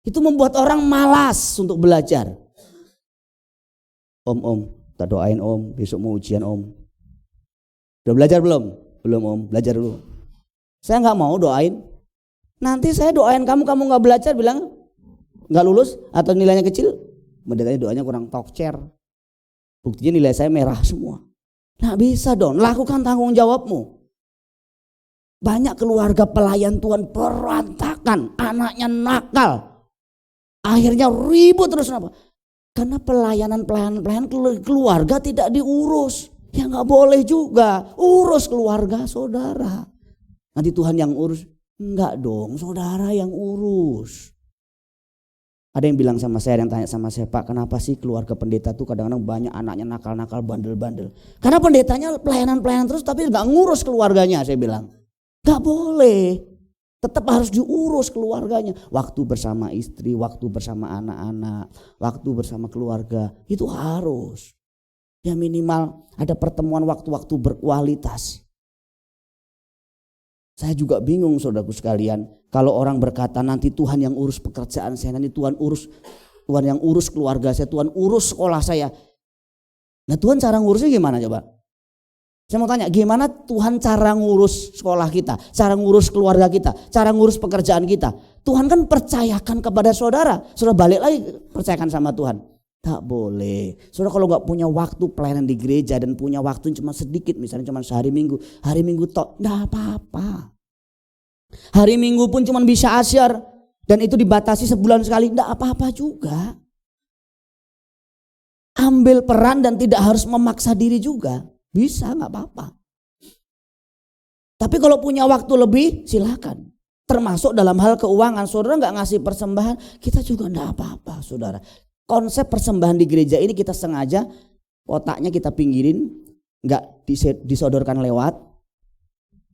Itu membuat orang malas untuk belajar. Om, tak doain om, besok mau ujian om. Udah belajar belum? Belum om, belajar dulu. Saya nggak mau doain. Nanti saya doain kamu nggak belajar bilang nggak lulus atau nilainya kecil, mendekatnya doanya kurang tokcer. Buktinya nilai saya merah semua. Nggak bisa dong, lakukan tanggung jawabmu. Banyak keluarga pelayan Tuhan berantakan, anaknya nakal, akhirnya ribut terus. Kenapa? Karena pelayanan keluarga tidak diurus. Ya nggak boleh juga, urus keluarga saudara. Nanti Tuhan yang urus, enggak dong, saudara yang urus. Ada yang bilang sama saya, yang tanya sama saya, Pak kenapa sih keluarga pendeta tuh kadang-kadang banyak anaknya nakal-nakal, bandel-bandel. Karena pendetanya pelayanan terus tapi gak ngurus keluarganya, saya bilang. Gak boleh, tetap harus diurus keluarganya. Waktu bersama istri, waktu bersama anak-anak, waktu bersama keluarga, itu harus. Ya minimal ada pertemuan waktu-waktu berkualitas. Saya juga bingung saudaraku sekalian. Kalau orang berkata nanti Tuhan yang urus pekerjaan saya, nanti Tuhan yang urus keluarga saya, Tuhan urus sekolah saya. Nah Tuhan cara ngurusnya gimana coba? Saya mau tanya, gimana Tuhan cara ngurus sekolah kita, cara ngurus keluarga kita, cara ngurus pekerjaan kita? Tuhan kan percayakan kepada saudara, saudara balik lagi percayakan sama Tuhan. Tak boleh. Saudara kalau gak punya waktu pelayanan di gereja dan punya waktu cuma sedikit, misalnya cuma hari minggu tok, gak apa-apa. Hari Minggu pun cuma bisa asyar dan itu dibatasi sebulan sekali, enggak apa-apa juga. Ambil peran dan tidak harus memaksa diri juga, bisa enggak apa-apa. Tapi kalau punya waktu lebih silakan. Termasuk dalam hal keuangan, saudara enggak ngasih persembahan, kita juga enggak apa-apa saudara. Konsep persembahan di gereja ini kita sengaja kotaknya kita pinggirin, enggak disodorkan lewat.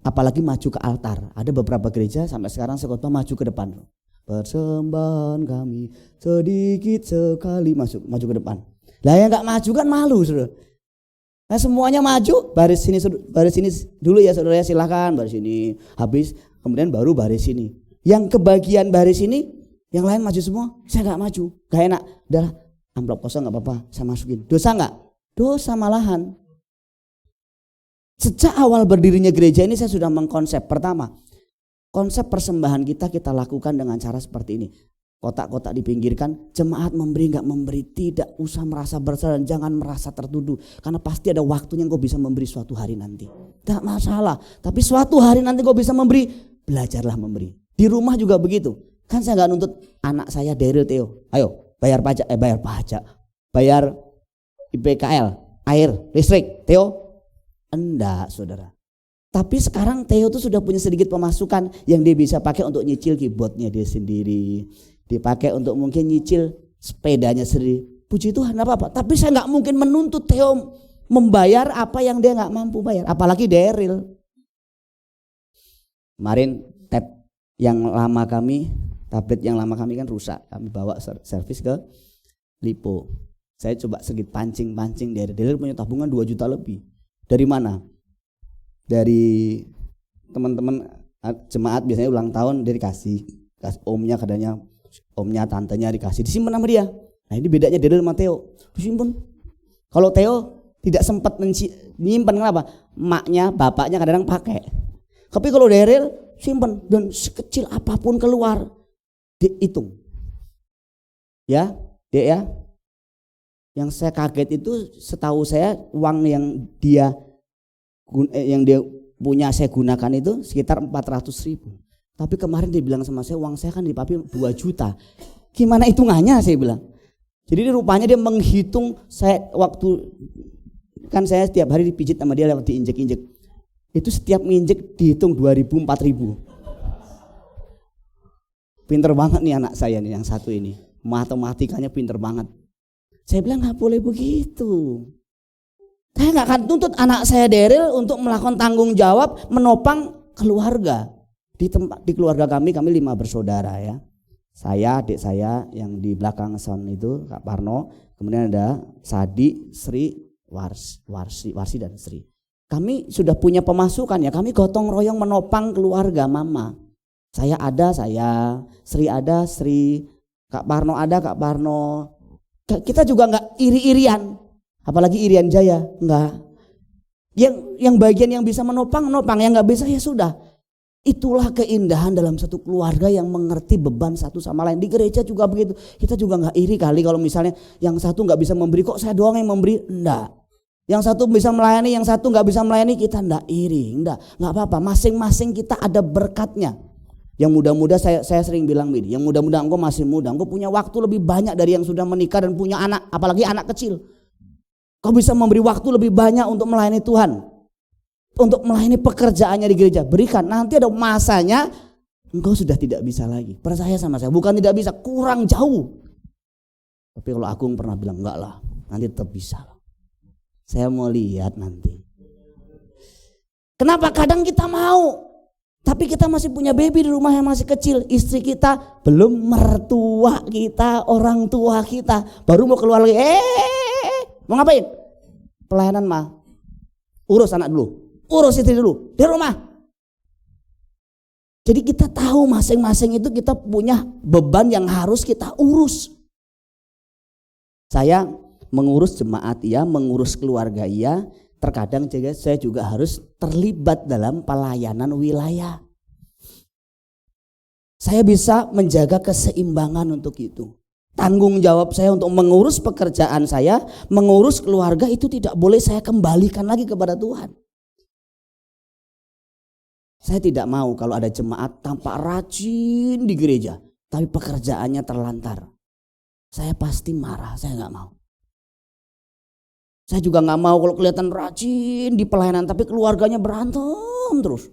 Apalagi maju ke altar. Ada beberapa gereja sampai sekarang sekhotbah maju ke depan. Persembahan kami sedikit sekali maju ke depan. Lah yang nggak maju kan malu, saudara. Nah semuanya maju, baris sini dulu ya saudara, silakan baris sini. Habis kemudian baru baris sini. Yang kebagian baris ini, yang lain maju semua, saya nggak maju, gak enak. Udah amplop kosong nggak apa-apa, saya masukin. Dosa nggak? Dosa malahan. Sejak awal berdirinya gereja ini saya sudah mengkonsep. Pertama, konsep persembahan kita lakukan dengan cara seperti ini. Kotak-kotak dipinggirkan, jemaat memberi gak memberi, tidak usah merasa bersalah dan jangan merasa tertuduh. Karena pasti ada waktunya kau bisa memberi suatu hari nanti. Tidak masalah, tapi suatu hari nanti kau bisa memberi, belajarlah memberi. Di rumah juga begitu. Kan saya gak nuntut anak saya Daryl Theo, ayo bayar IPKL, air, listrik, Theo. Enggak saudara. Tapi sekarang Theo tuh sudah punya sedikit pemasukan yang dia bisa pakai untuk nyicil keyboardnya dia sendiri. Dipakai untuk mungkin nyicil sepedanya sendiri. puji Tuhan apa-apa. Tapi saya nggak mungkin menuntut Theo membayar apa yang dia nggak mampu bayar. Apalagi Daryl. Kemarin tablet yang lama kami kan rusak. Kami bawa servis ke Lipo. Saya coba sedikit pancing Daryl punya tabungan 2 juta lebih. Dari mana? Dari teman-teman jemaat biasanya ulang tahun dia dikasih omnya katanya, omnya tantenya dikasih, disimpan sama dia. Nah ini bedanya Daryl sama Theo, disimpan. Kalau Theo tidak sempat menyimpan, kenapa? Maknya, bapaknya kadang-kadang pakai. Tapi kalau Daryl simpan, dan sekecil apapun keluar dihitung. Ya, Dek ya. Yang saya kaget itu setahu saya uang yang dia punya saya gunakan itu sekitar 400.000. Tapi kemarin dia bilang sama saya, uang saya kan di papi 2 juta. Gimana hitungannya saya bilang. Jadi rupanya dia menghitung, saya waktu kan saya setiap hari dipijit sama dia lewat diinjek-injek. Itu setiap nginjek dihitung 2.000, 4.000. Pinter banget nih anak saya nih yang satu ini. Matematikanya pinter banget. Saya bilang nggak boleh begitu. Saya nggak akan tuntut anak saya Daryl untuk melakukan tanggung jawab menopang keluarga. Di keluarga kami 5 bersaudara ya. Saya, adik saya yang di belakang sound itu Kak Parno, kemudian ada Sadi, Sri, Warsi dan Sri. Kami sudah punya pemasukan ya, kami gotong royong menopang keluarga mama. Saya ada, Sri ada, Sri, Kak Parno ada, Kak Parno. Kita juga nggak iri-irian, apalagi irian jaya, enggak. Yang bagian yang bisa menopang, yang nggak bisa ya sudah. Itulah keindahan dalam satu keluarga yang mengerti beban satu sama lain. Di gereja juga begitu. Kita juga nggak iri kali kalau misalnya yang satu nggak bisa memberi, kok saya doang yang memberi? Enggak. Yang satu bisa melayani, yang satu nggak bisa melayani, kita enggak iri, enggak apa-apa. Masing-masing kita ada berkatnya. Yang muda-muda saya sering bilang begini, yang muda-muda engkau masih muda, engkau punya waktu lebih banyak dari yang sudah menikah dan punya anak, apalagi anak kecil. Kau bisa memberi waktu lebih banyak untuk melayani Tuhan. Untuk melayani pekerjaannya di gereja, berikan. Nanti ada masanya engkau sudah tidak bisa lagi. Percaya sama saya, bukan tidak bisa, kurang jauh. Tapi kalau Agung pernah bilang enggak lah, nanti tetap bisa. Saya mau lihat nanti. Kenapa kadang kita mau, tapi kita masih punya baby di rumah yang masih kecil. Istri kita belum, mertua kita, orang tua kita baru mau keluar lagi. Mau ngapain? Pelayanan mah. Urus anak dulu. Urus istri dulu di rumah. Jadi kita tahu masing-masing itu kita punya beban yang harus kita urus. Saya mengurus jemaat iya, mengurus keluarga iya. Terkadang saya juga harus terlibat dalam pelayanan wilayah. Saya bisa menjaga keseimbangan untuk itu. Tanggung jawab saya untuk mengurus pekerjaan saya, mengurus keluarga itu tidak boleh saya kembalikan lagi kepada Tuhan. Saya tidak mau kalau ada jemaat tampak rajin di gereja, tapi pekerjaannya terlantar. Saya pasti marah, saya nggak mau. Saya juga nggak mau kalau kelihatan rajin di pelayanan, tapi keluarganya berantem terus,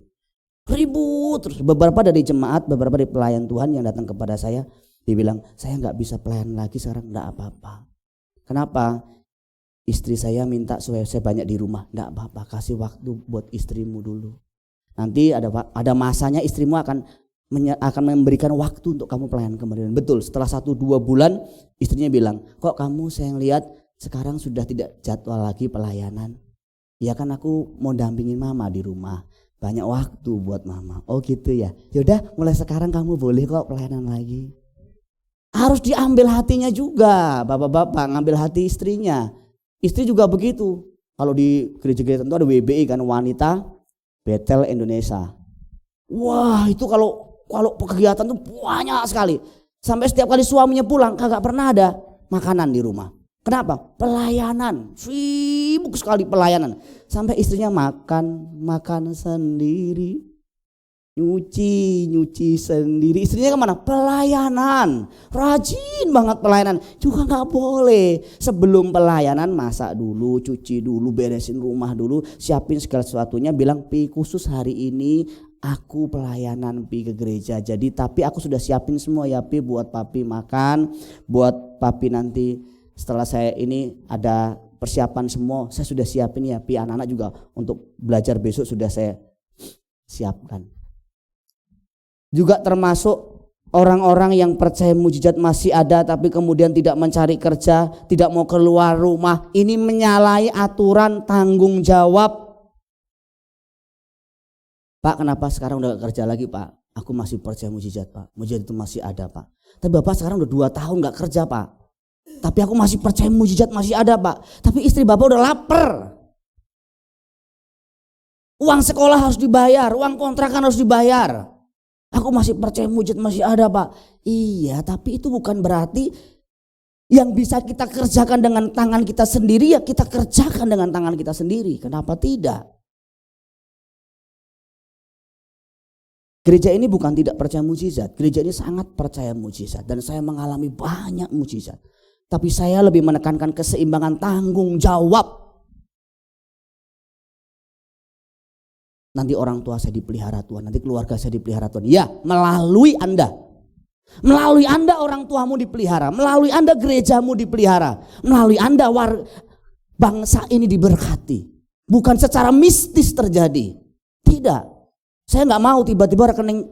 ribut terus. Beberapa dari jemaat, beberapa dari pelayan Tuhan yang datang kepada saya, dibilang saya nggak bisa pelayan lagi sekarang, nggak apa-apa. Kenapa? Istri saya minta supaya saya banyak di rumah, nggak apa-apa. Kasih waktu buat istrimu dulu. Nanti ada masanya istrimu akan memberikan waktu untuk kamu pelayan kembali. Betul, setelah 1-2 bulan istrinya bilang, kok kamu saya lihat sekarang sudah tidak jadwal lagi pelayanan. Ya kan aku mau dampingin mama di rumah, banyak waktu buat mama. Oh gitu ya, yaudah mulai sekarang kamu boleh kok pelayanan lagi. Harus diambil hatinya juga, bapak-bapak ngambil hati istrinya. Istri juga begitu. Kalau di gereja-gereja tentu ada WBI kan, wanita Betel Indonesia. Wah itu kalau kegiatan tuh banyak sekali. Sampai setiap kali suaminya pulang kagak pernah ada makanan di rumah. Kenapa? Pelayanan, sibuk sekali pelayanan. Sampai istrinya makan sendiri, nyuci sendiri. Istrinya kemana? Pelayanan, rajin banget pelayanan. Juga nggak boleh. Sebelum pelayanan masak dulu, cuci dulu, beresin rumah dulu, siapin segala sesuatunya. Bilang Pi khusus hari ini aku pelayanan Pi ke gereja. Jadi tapi aku sudah siapin semua ya Pi, buat Papi makan, buat Papi nanti setelah saya ini ada persiapan semua, saya sudah siapin ya, anak-anak juga untuk belajar besok sudah saya siapkan. Juga termasuk orang-orang yang percaya mujizat masih ada tapi kemudian tidak mencari kerja, tidak mau keluar rumah. Ini menyalahi aturan tanggung jawab. Pak, kenapa sekarang udah gak kerja lagi, Pak? Aku masih percaya mujizat, Pak. Mujizat itu masih ada, Pak. Tapi Bapak sekarang udah 2 tahun gak kerja, Pak. Tapi aku masih percaya mujizat masih ada, Pak. Tapi istri Bapak udah lapar. Uang sekolah harus dibayar, uang kontrakan harus dibayar. Aku masih percaya mujizat masih ada, Pak. Iya, tapi itu bukan berarti yang bisa kita kerjakan dengan tangan kita sendiri ya kita kerjakan dengan tangan kita sendiri. Kenapa tidak? Gereja ini bukan tidak percaya mujizat. Gereja ini sangat percaya mujizat dan saya mengalami banyak mujizat. Tapi saya lebih menekankan keseimbangan tanggung jawab. Nanti orang tua saya dipelihara Tuhan, nanti keluarga saya dipelihara Tuhan. Ya, melalui Anda. Melalui Anda orang tuamu dipelihara, melalui Anda gerejamu dipelihara, melalui Anda bangsa ini diberkati. Bukan secara mistis terjadi. Tidak. Saya nggak mau tiba-tiba rekening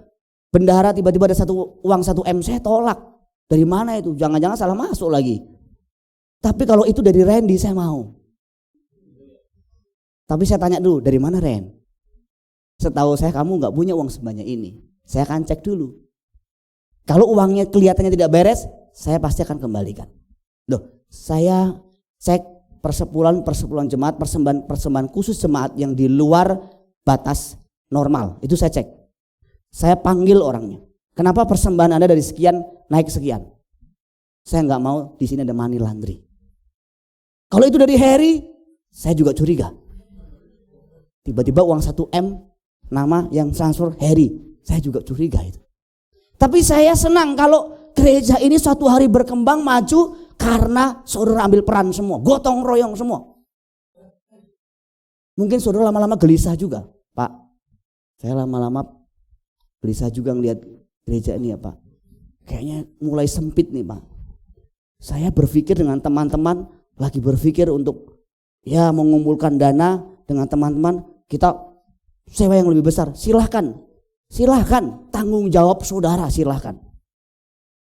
bendahara tiba-tiba ada uang 1 M, saya tolak. Dari mana itu? Jangan-jangan salah masuk lagi. Tapi kalau itu dari Randy saya mau. Tapi saya tanya dulu, dari mana Ren? Setahu saya kamu nggak punya uang sebanyak ini. Saya akan cek dulu. Kalau uangnya kelihatannya tidak beres, saya pasti akan kembalikan. Loh, saya cek persepuluhan jemaat, persembahan khusus jemaat yang di luar batas normal. Itu saya cek. Saya panggil orangnya. Kenapa persembahan Anda dari sekian naik sekian? Saya nggak mau di sini ada money laundry. Kalau itu dari Harry, saya juga curiga. Tiba-tiba uang 1 M nama yang transfer Harry, saya juga curiga itu. Tapi saya senang kalau gereja ini suatu hari berkembang maju karena saudara ambil peran semua, gotong royong semua. Mungkin saudara lama-lama gelisah juga, Pak. Saya lama-lama gelisah juga ngelihat gereja ini ya Pak. Kayaknya mulai sempit nih Pak. Saya berpikir dengan teman-teman, lagi berpikir untuk ya mengumpulkan dana dengan teman-teman, kita sewa yang lebih besar, silahkan tanggung jawab saudara, silahkan.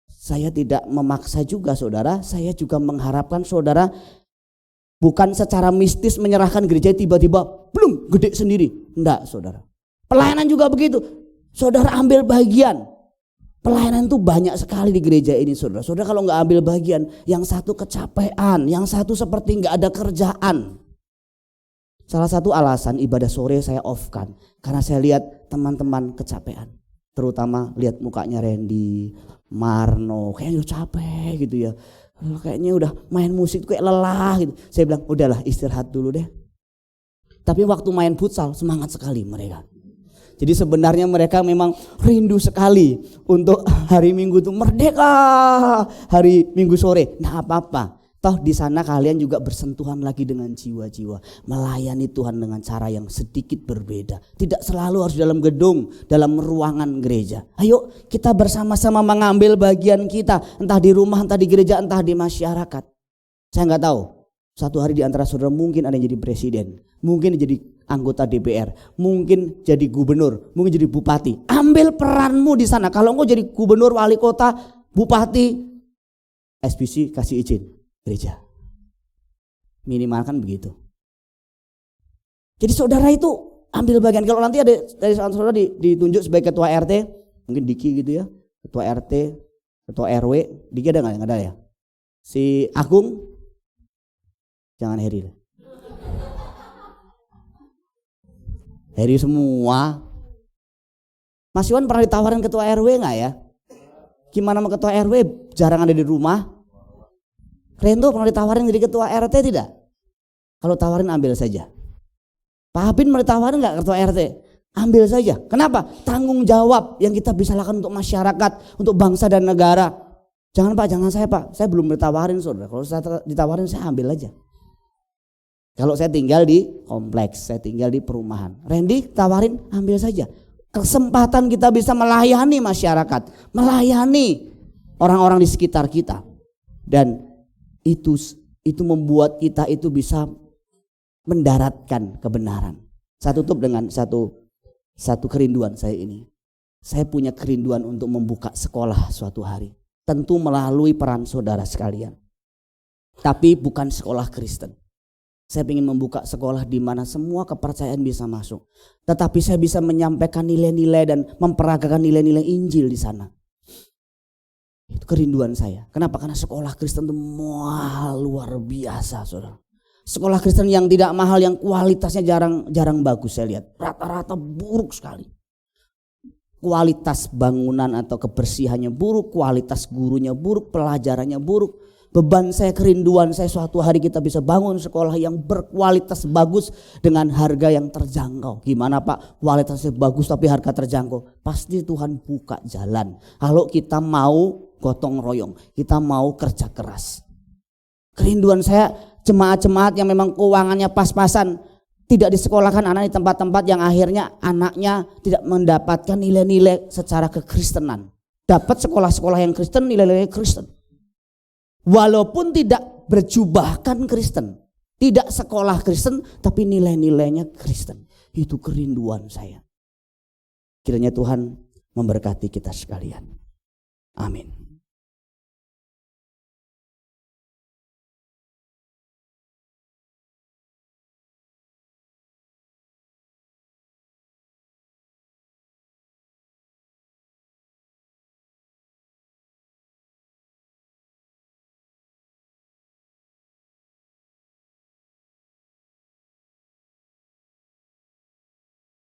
Saya tidak memaksa juga saudara, saya juga mengharapkan saudara bukan secara mistis menyerahkan gereja tiba-tiba belum gede sendiri, enggak saudara. Pelayanan juga begitu, saudara ambil bagian. Pelayanan itu banyak sekali di gereja ini saudara. Saudara kalau nggak ambil bagian, yang satu kecapean, yang satu seperti nggak ada kerjaan. Salah satu alasan ibadah sore saya off-kan karena saya lihat teman-teman kecapean. Terutama lihat mukanya Randy, Marno, kayaknya udah capek gitu ya. Kayaknya udah main musik kayak lelah gitu. Saya bilang udahlah istirahat dulu deh. Tapi waktu main futsal semangat sekali mereka. Jadi sebenarnya mereka memang rindu sekali untuk hari Minggu itu merdeka, hari Minggu sore. Nah apa-apa. Toh di sana kalian juga bersentuhan lagi dengan jiwa-jiwa, melayani Tuhan dengan cara yang sedikit berbeda. Tidak selalu harus dalam gedung, dalam ruangan gereja. Ayo kita bersama-sama mengambil bagian kita, entah di rumah, entah di gereja, entah di masyarakat. Saya nggak tahu. Suatu hari di antara saudara mungkin ada yang jadi presiden, mungkin jadi anggota DPR, mungkin jadi gubernur, mungkin jadi bupati. Ambil peranmu di sana. Kalau engkau jadi gubernur, wali kota, bupati, SBC kasih izin. Gereja minimal kan begitu. Jadi saudara itu ambil bagian. Kalau nanti ada dari saudara ditunjuk sebagai ketua RT, mungkin Diki gitu ya, ketua RT, ketua RW, Diki ada nggak? Nggak ada ya. Si Agung, jangan Heri. Heri semua. Mas Iwan pernah ditawarin ketua RW nggak ya? Gimana sama ketua RW? Jarang ada di rumah. Rendo pernah ditawarin jadi ketua RT tidak? Kalau tawarin ambil saja. Pak Habin pernah ditawarin nggak ketua RT? Ambil saja. Kenapa? Tanggung jawab yang kita bisa lakukan untuk masyarakat, untuk bangsa dan negara. Jangan Pak, jangan saya Pak. Saya belum ditawarin saudara. Kalau saya ditawarin saya ambil aja. Kalau saya tinggal di kompleks, saya tinggal di perumahan. Randy tawarin ambil saja. Kesempatan kita bisa melayani masyarakat, melayani orang-orang di sekitar kita. Dan itu membuat kita itu bisa mendaratkan kebenaran. Saya tutup dengan satu kerinduan saya ini. Saya punya kerinduan untuk membuka sekolah suatu hari. Tentu melalui peran saudara sekalian. Tapi bukan sekolah Kristen. Saya ingin membuka sekolah di mana semua kepercayaan bisa masuk. Tetapi saya bisa menyampaikan nilai-nilai dan memperagakan nilai-nilai Injil di sana. Itu kerinduan saya. Kenapa? Karena sekolah Kristen itu luar biasa, saudara. Sekolah Kristen yang tidak mahal, yang kualitasnya jarang bagus saya lihat. Rata-rata buruk sekali. Kualitas bangunan atau kebersihannya buruk, kualitas gurunya buruk, pelajarannya buruk. Beban saya, kerinduan saya suatu hari kita bisa bangun sekolah yang berkualitas bagus dengan harga yang terjangkau. Gimana Pak? Kualitasnya bagus tapi harga terjangkau. Pasti Tuhan buka jalan. Kalau kita mau gotong royong, kita mau kerja keras. Kerinduan saya jemaat-jemaat yang memang keuangannya pas-pasan, tidak disekolahkan anak di tempat-tempat yang akhirnya anaknya tidak mendapatkan nilai-nilai secara kekristenan. Dapat sekolah-sekolah yang Kristen, nilai-nilai Kristen. Walaupun tidak berjubahkan Kristen, tidak sekolah Kristen, tapi nilai-nilainya Kristen. Itu kerinduan saya. Kiranya Tuhan memberkati kita sekalian. Amin.